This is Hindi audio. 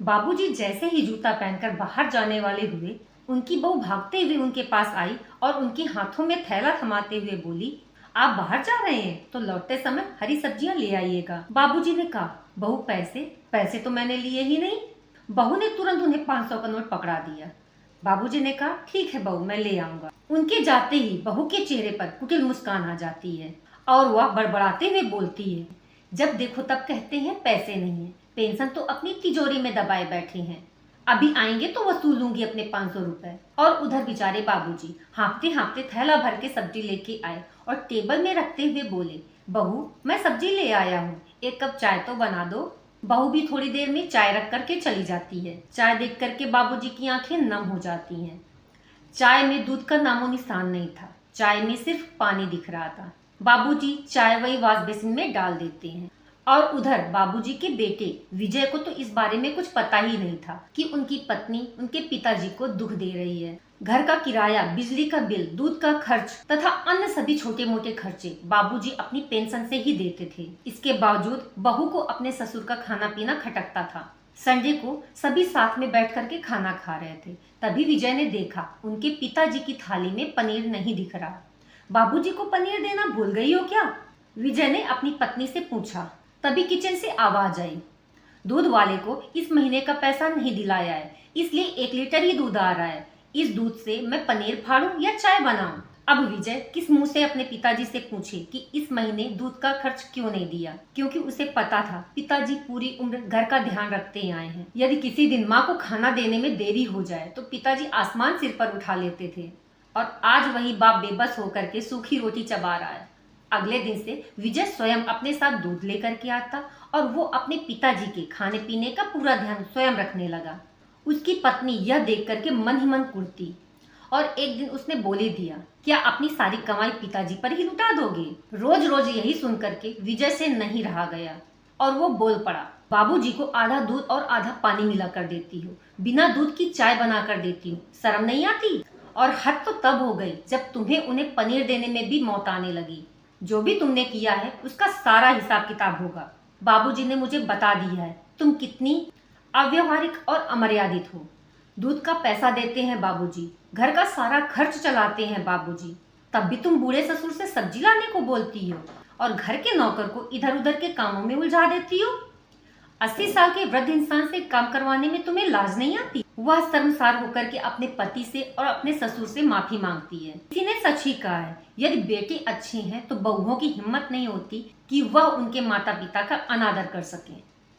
बाबूजी जैसे ही जूता पहनकर बाहर जाने वाले हुए, उनकी बहू भागते हुए उनके पास आई और उनके हाथों में थैला थमाते हुए बोली, आप बाहर जा रहे हैं तो लौटते समय हरी सब्जियां ले आइएगा। बाबूजी ने कहा, बहू पैसे? पैसे तो मैंने लिए ही नहीं। बहू ने तुरंत उन्हें 500 का नोट पकड़ा दिया। बाबूजी ने कहा, ठीक है बहू, मैं ले आऊंगा। उनके जाते ही बहू के चेहरे पर कुटिल मुस्कान आ जाती है और वह बड़बड़ाते हुए बोलती है, जब देखो तब कहते हैं पैसे नहीं है, पेंशन तो अपनी तिजोरी में दबाए बैठे हैं, अभी आएंगे तो वसूलूंगी अपने 500 रुपए। और उधर बेचारे बाबूजी हाँफते हाँफते थैला भर के सब्जी लेके आए और टेबल में रखते हुए बोले, बहू मैं सब्जी ले आया हूँ, एक कप चाय तो बना दो। बहू भी थोड़ी देर में चाय रख करके चली जाती है। चाय देख करके बाबूजी की आंखें नम हो जाती हैं। चाय में दूध का नामो निशान नहीं था, चाय में सिर्फ पानी दिख रहा था। बाबूजी चाय वही वॉश बेसिन में डाल देते हैं। और उधर बाबूजी के बेटे विजय को तो इस बारे में कुछ पता ही नहीं था कि उनकी पत्नी उनके पिताजी को दुख दे रही है। घर का किराया, बिजली का बिल, दूध का खर्च तथा अन्य सभी छोटे मोटे खर्चे बाबूजी अपनी पेंशन से ही देते थे। इसके बावजूद बहू को अपने ससुर का खाना पीना खटकता था। संडे को सभी साथ में बैठ करके खाना खा रहे थे। तभी विजय ने देखा उनके पिताजी की थाली में पनीर नहीं दिख रहा। बाबूजी को पनीर देना भूल गई हो क्या? विजय ने अपनी पत्नी से पूछा। तभी किचन से आवाज आई, दूध वाले को इस महीने का पैसा नहीं दिलाया है, इसलिए 1 लीटर ही दूध आ रहा है। इस दूध से मैं पनीर फाड़ूं या चाय बनाऊं? अब विजय किस मुंह से अपने पिताजी से पूछे कि इस महीने दूध का खर्च क्यों नहीं दिया, क्योंकि उसे पता था पिताजी पूरी उम्र घर का ध्यान रखते आए हैं। यदि किसी दिन माँ को खाना देने में देरी हो जाए तो पिताजी आसमान सिर पर उठा लेते थे, और आज वही बाप बेबस होकर के सूखी रोटी चबा रहा है। अगले दिन से विजय स्वयं अपने साथ दूध लेकर के आता और वो अपने पिताजी के खाने पीने का पूरा ध्यान स्वयं रखने लगा। उसकी पत्नी यह देख करके मन ही मन कुढ़ती और एक दिन उसने बोले दिया, क्या अपनी सारी कमाई पिताजी पर ही लुटा दोगे? रोज रोज यही सुन करके विजय से नहीं रहा गया और वो बोल पड़ा, बाबूजी को आधा दूध और आधा पानी मिला कर देती हूँ, बिना दूध की चाय बना कर देती हूँ, शर्म नहीं आती? और हद तो तब हो गई जब तुम्हें उन्हें पनीर देने में भी मौत आने लगी। जो भी तुमने किया है उसका सारा हिसाब किताब होगा। बाबूजी ने मुझे बता दिया है तुम कितनी अव्यवहारिक और अमर्यादित हो। दूध का पैसा देते हैं बाबूजी, घर का सारा खर्च चलाते हैं बाबूजी, तब भी तुम बूढ़े ससुर से सब्जी लाने को बोलती हो और घर के नौकर को इधर उधर के कामों में उलझा देती हो। 80 साल के वृद्ध इंसान से काम करवाने में तुम्हें लाज नहीं आती? वह शर्मसार होकर के अपने पति से और अपने ससुर से माफी मांगती है। किसी ने सच ही कहा है, यदि बेटे अच्छे हैं तो बहुओं की हिम्मत नहीं होती कि वह उनके माता पिता का अनादर कर सके।